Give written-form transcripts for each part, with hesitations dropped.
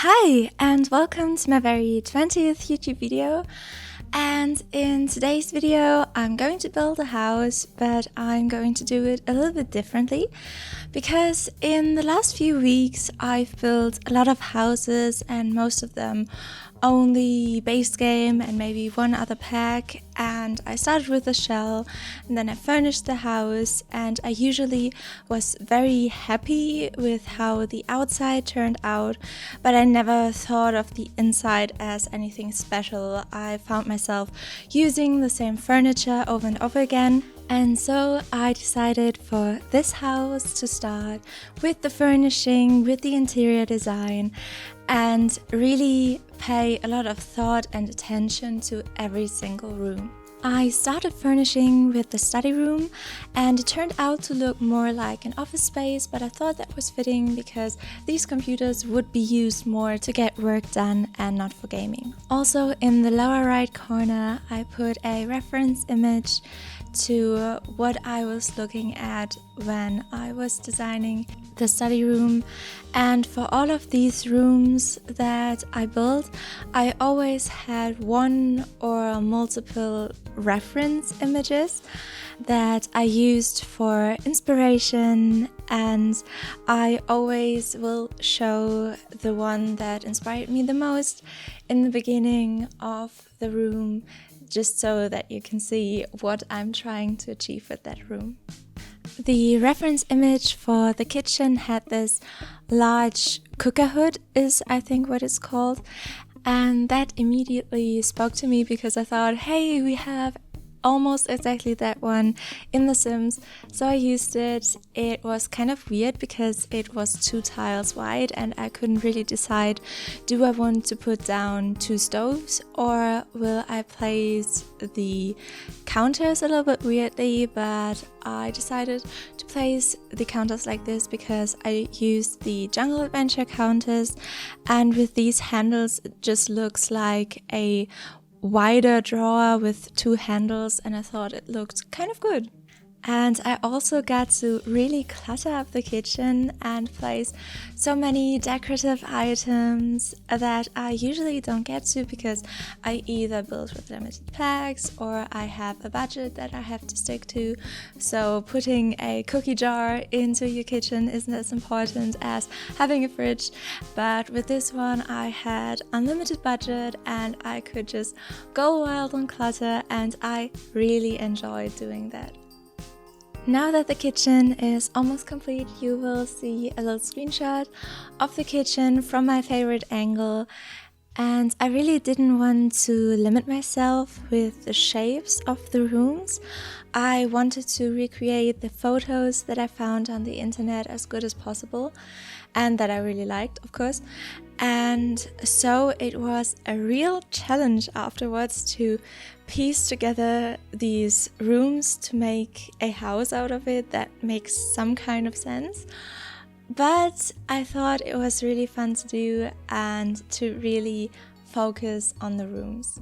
Hi and welcome to my very 20th YouTube video. And in today's video I'm going to build a house, but I'm going to do it a little bit differently because in the last few weeks I've built a lot of houses and most of them only base game and maybe one other pack, and I started with a shell and then I furnished the house, and I usually was very happy with how the outside turned out, but I never thought of the inside as anything special. I found myself using the same furniture over and over again. And so I decided for this house to start with the furnishing, with the interior design, and really pay a lot of thought and attention to every single room. I started furnishing with the study room, and it turned out to look more like an office space, but I thought that was fitting because these computers would be used more to get work done and not for gaming. Also, in the lower right corner I put a reference image to what I was looking at when I was designing the study room. And for all of these rooms that I built, I always had one or multiple reference images that I used for inspiration, and I always will show the one that inspired me the most in the beginning of the room, just so that you can see what I'm trying to achieve with that room. The reference image for the kitchen had this large cooker hood, is I think what it's called, and that immediately spoke to me because I thought, hey, we have almost exactly that one in The Sims, so I used it. It was kind of weird because it was 2 tiles wide and I couldn't really decide, do I want to put down 2 stoves or will I place the counters a little bit weirdly, but I decided to place the counters like this because I used the Jungle Adventure counters, and with these handles it just looks like a wider drawer with 2 handles, and I thought it looked kind of good. And I also got to really clutter up the kitchen and place so many decorative items that I usually don't get to because I either build with limited packs or I have a budget that I have to stick to. So putting a cookie jar into your kitchen isn't as important as having a fridge. But with this one I had unlimited budget and I could just go wild on clutter, and I really enjoyed doing that. Now that the kitchen is almost complete, you will see a little screenshot of the kitchen from my favorite angle, and I really didn't want to limit myself with the shapes of the rooms. I wanted to recreate the photos that I found on the internet as good as possible, and that I really liked, of course. And so it was a real challenge afterwards to piece together these rooms to make a house out of it that makes some kind of sense. But I thought it was really fun to do and to really focus on the rooms.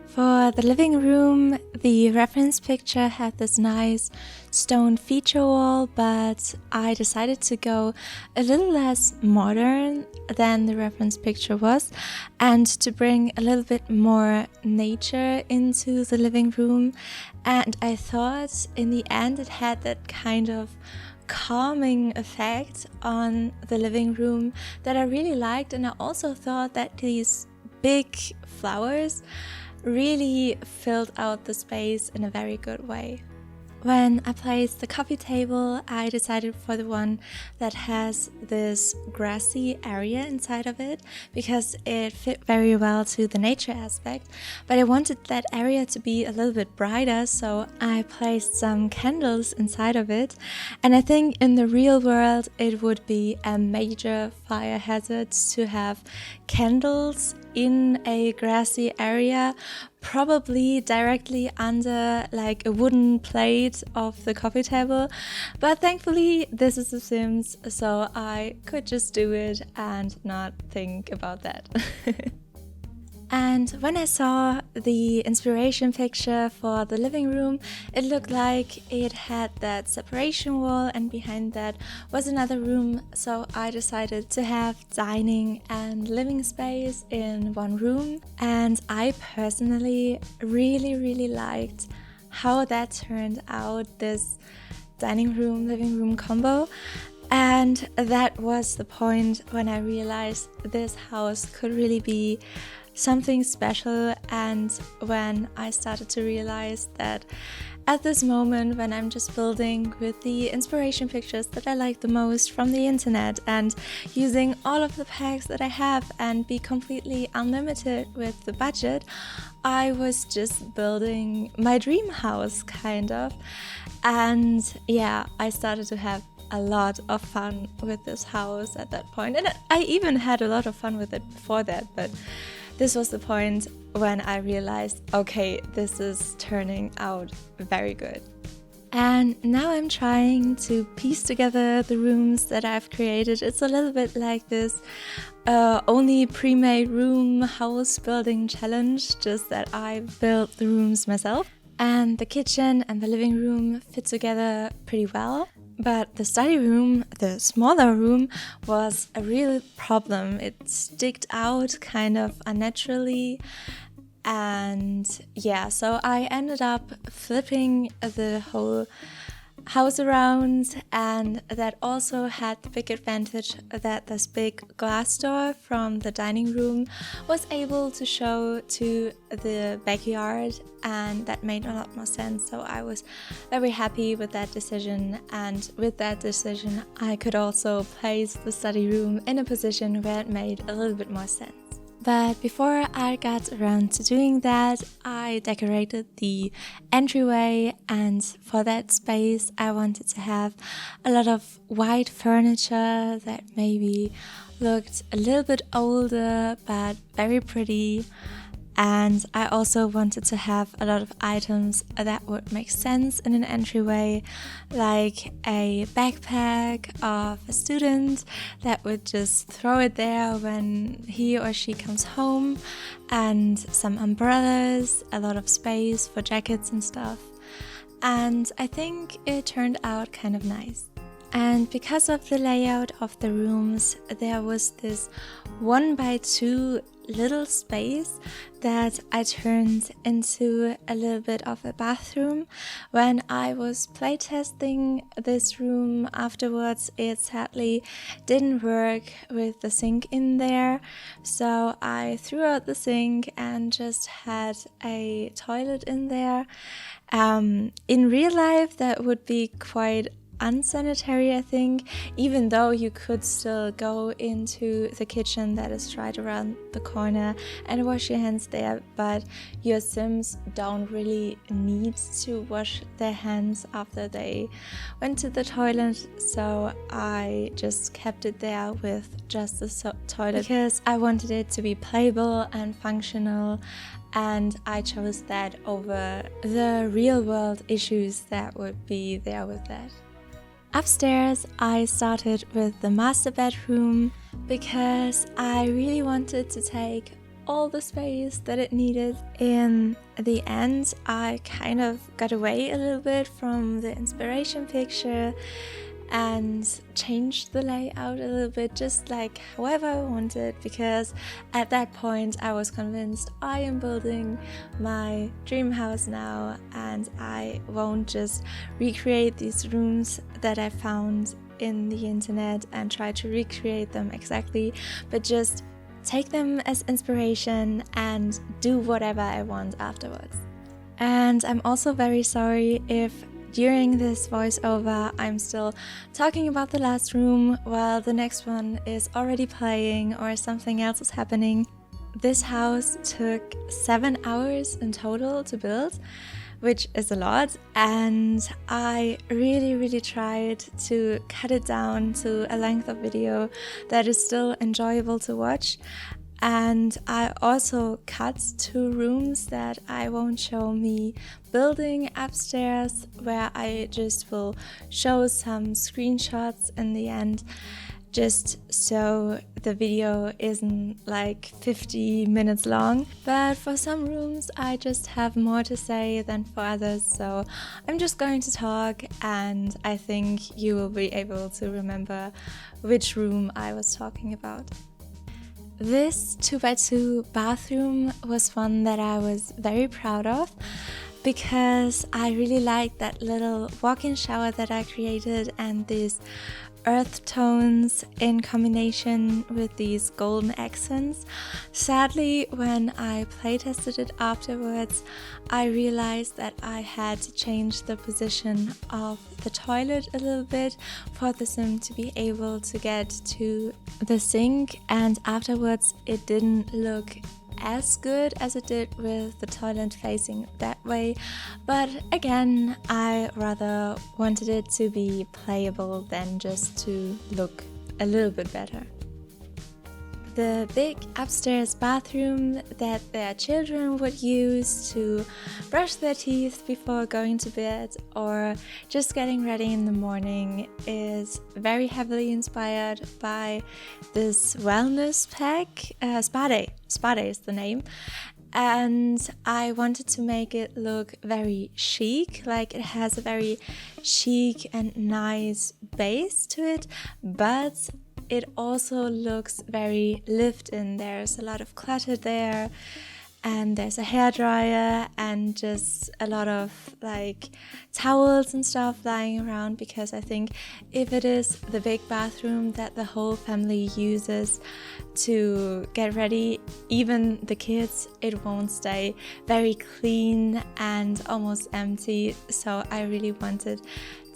For the living room, the reference picture had this nice stone feature wall, but I decided to go a little less modern than the reference picture was and to bring a little bit more nature into the living room. And I thought in the end it had that kind of calming effect on the living room that I really liked, and I also thought that these big flowers really filled out the space in a very good way. When I placed the coffee table, I decided for the one that has this grassy area inside of it because it fit very well to the nature aspect, but I wanted that area to be a little bit brighter, so I placed some candles inside of it. And I think in the real world it would be a major fire hazard to have candles in a grassy area, probably directly under like a wooden plate of the coffee table. But thankfully this is The Sims, so I could just do it and not think about that. And when I saw the inspiration picture for the living room, it looked like it had that separation wall, and behind that was another room. So I decided to have dining and living space in one room. And I personally really liked how that turned out, this dining room, living room combo. And that was the point when I realized this house could really be something special, and when I started to realize that at this moment when I'm just building with the inspiration pictures that I like the most from the internet and using all of the packs that I have and be completely unlimited with the budget, I was just building my dream house kind of. And yeah, I started to have a lot of fun with this house at that point, and I even had a lot of fun with it before that, but this was the point when I realized, okay, this is turning out very good. And now I'm trying to piece together the rooms that I've created. It's a little bit like this only pre-made room house building challenge, just that I built the rooms myself. And the kitchen and the living room fit together pretty well. But the study room, the smaller room, was a real problem. It sticked out kind of unnaturally. And yeah, so I ended up flipping the whole house around, and that also had the big advantage that this big glass door from the dining room was able to show to the backyard, and that made a lot more sense. So I was very happy with that decision, and with that decision I could also place the study room in a position where it made a little bit more sense. But before I got around to doing that, I decorated the entryway, and for that space I wanted to have a lot of white furniture that maybe looked a little bit older but very pretty. And I also wanted to have a lot of items that would make sense in an entryway, like a backpack of a student that would just throw it there when he or she comes home, and some umbrellas, a lot of space for jackets and stuff. And I think it turned out kind of nice. And because of the layout of the rooms, there was this 1x2 little space that I turned into a little bit of a bathroom. When I was playtesting this room afterwards, it sadly didn't work with the sink in there, so I threw out the sink and just had a toilet in there. In real life that would be quite unsanitary, I think, even though you could still go into the kitchen that is right around the corner and wash your hands there, but your Sims don't really need to wash their hands after they went to the toilet, so I just kept it there with just the toilet because I wanted it to be playable and functional, and I chose that over the real world issues that would be there with that. Upstairs, I started with the master bedroom because I really wanted to take all the space that it needed. In the end, I kind of got away a little bit from the inspiration picture and changed the layout a little bit, just like however I wanted, because at that point I was convinced I am building my dream house now, and I won't just recreate these rooms that I found in the internet and try to recreate them exactly, but just take them as inspiration and do whatever I want afterwards. And I'm also very sorry if during this voiceover I'm still talking about the last room while the next one is already playing or something else is happening. This house took 7 hours in total to build, which is a lot, and I really tried to cut it down to a length of video that is still enjoyable to watch. And I also cut 2 rooms that I won't show me building upstairs, where I just will show some screenshots in the end, just so the video isn't like 50 minutes long. But for some rooms I just have more to say than for others, so I'm just going to talk, and I think you will be able to remember which room I was talking about. This 2x2 bathroom was one that I was very proud of, because I really liked that little walk-in shower that I created and these earth tones in combination with these golden accents. Sadly, when I playtested it afterwards, I realized that I had to change the position of the toilet a little bit for the sim to be able to get to the sink, and afterwards it didn't look as good as it did with the toilet facing that way, but again, I rather wanted it to be playable than just to look a little bit better. The big upstairs bathroom that their children would use to brush their teeth before going to bed or just getting ready in the morning is very heavily inspired by this wellness pack. Spa Day is the name. And I wanted to make it look very chic, like it has a very chic and nice base to it, but it also looks very lived in. There's a lot of clutter there, and there's a hairdryer and just a lot of like towels and stuff lying around, because I think if it is the big bathroom that the whole family uses to get ready, even the kids, it won't stay very clean and almost empty. So I really wanted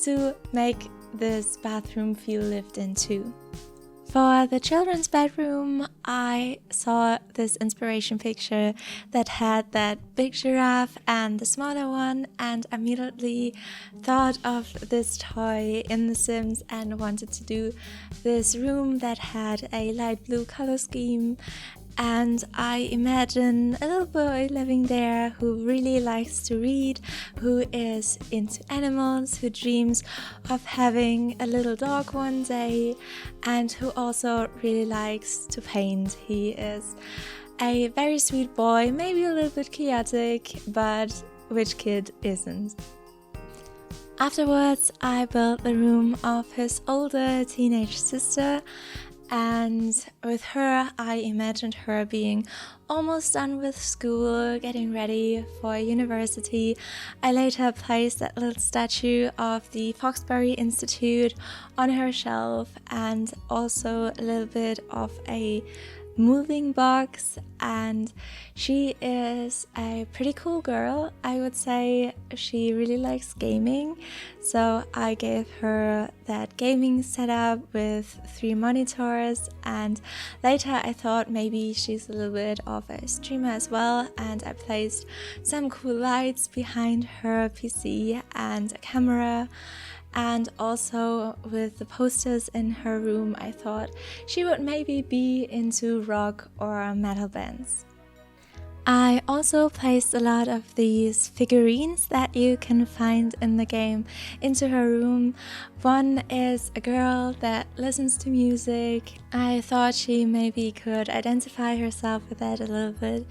to make this bathroom feel lived in too. For the children's bedroom, I saw this inspiration picture that had that big giraffe and the smaller one, and immediately thought of this toy in The Sims and wanted to do this room that had a light blue color scheme. And I imagine a little boy living there who really likes to read, who is into animals, who dreams of having a little dog one day, and who also really likes to paint. He is a very sweet boy, maybe a little bit chaotic, but which kid isn't? Afterwards, I built the room of his older teenage sister, and with her, I imagined her being almost done with school, getting ready for university. I later placed that little statue of the Foxbury Institute on her shelf, and also a little bit of a moving box, and she is a pretty cool girl. I would say she really likes gaming, so I gave her that gaming setup with 3 monitors, and later I thought maybe she's a little bit of a streamer as well, and I placed some cool lights behind her PC and a camera. And also with the posters in her room, I thought she would maybe be into rock or metal bands. I also placed a lot of these figurines that you can find in the game into her room. One is a girl that listens to music. I thought she maybe could identify herself with that a little bit.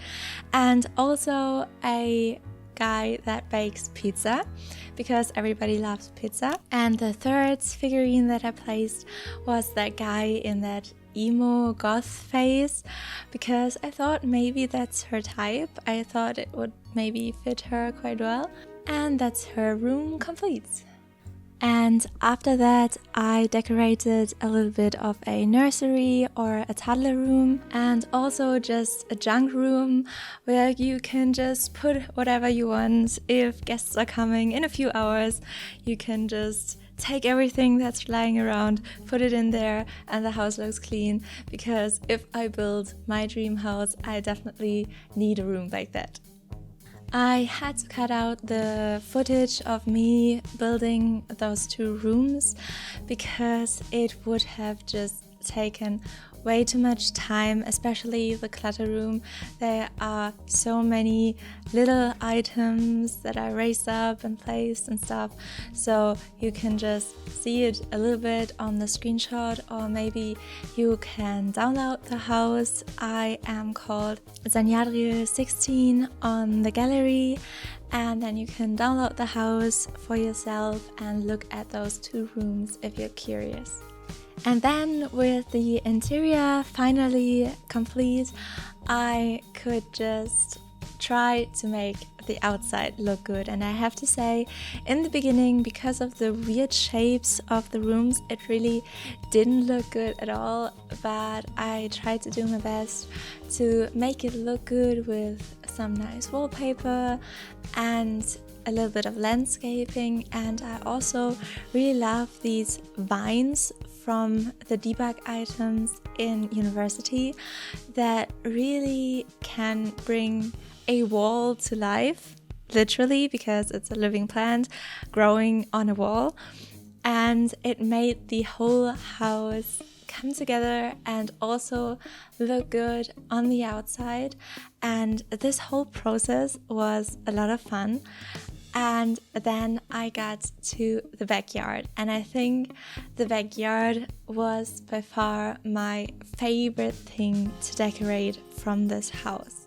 And also a guy that bakes pizza, because everybody loves pizza. And the third figurine that I placed was that guy in that emo goth phase, because I thought maybe that's her type. I thought it would maybe fit her quite well. And that's her room complete. And after that, I decorated a little bit of a nursery or a toddler room, and also just a junk room where you can just put whatever you want. If guests are coming in a few hours, you can just take everything that's lying around, put it in there, and the house looks clean. Because if I build my dream house, I definitely need a room like that. I had to cut out the footage of me building those 2 rooms, because it would have just taken way too much time, especially the clutter room. There are so many little items that I raised up and placed and stuff, so you can just see it a little bit on the screenshot, or maybe you can download the house. I am called Zanyadriel16 on the gallery, and then you can download the house for yourself and look at those 2 rooms if you're curious. And then with the interior finally complete, I could just try to make the outside look good. And I have to say, in the beginning, because of the weird shapes of the rooms, it really didn't look good at all, but I tried to do my best to make it look good with some nice wallpaper and a little bit of landscaping. And I also really love these vines from the debug items in university that really can bring a wall to life, literally, because it's a living plant growing on a wall, and it made the whole house come together and also look good on the outside. And this whole process was a lot of fun. And then I got to the backyard, and I think the backyard was by far my favorite thing to decorate from this house.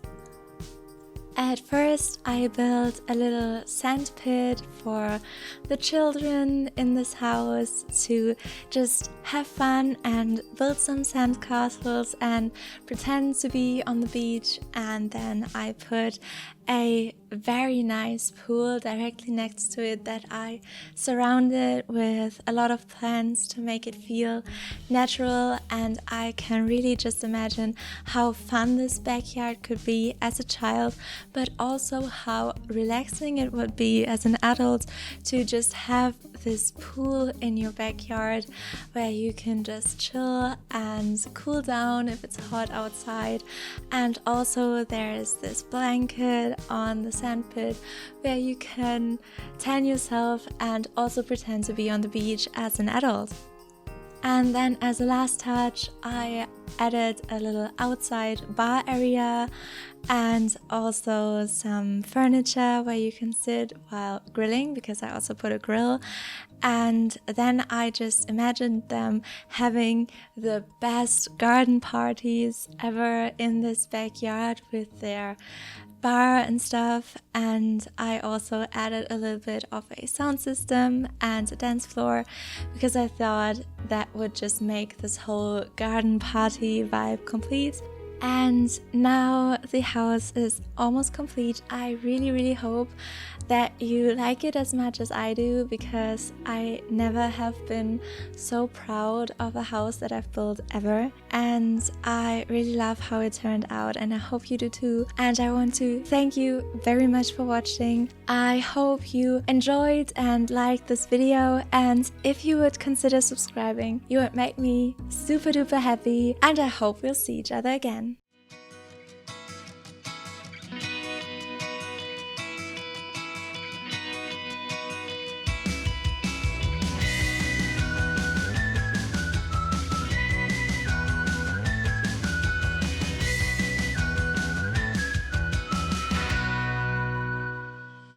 At first, I built a little sand pit for the children in this house to just have fun and build some sand castles and pretend to be on the beach. And then I put a very nice pool directly next to it that I surrounded with a lot of plants to make it feel natural. And I can really just imagine how fun this backyard could be as a child, but also how relaxing it would be as an adult to just have this pool in your backyard where you can just chill and cool down if it's hot outside. And also there is this blanket on the sand pit where you can tan yourself and also pretend to be on the beach as an adult. And then as a last touch, I added a little outside bar area and also some furniture where you can sit while grilling, because I also put a grill. And then I just imagined them having the best garden parties ever in this backyard with their bar and stuff. And I also added a little bit of a sound system and a dance floor, because I thought that would just make this whole garden party vibe complete. And now the house is almost complete. I really hope that you like it as much as I do, because I never have been so proud of a house that I've built ever, and I really love how it turned out, and I hope you do too. And I want to thank you very much for watching. I hope you enjoyed and liked this video, and if you would consider subscribing, you would make me super duper happy, and I hope we'll see each other again.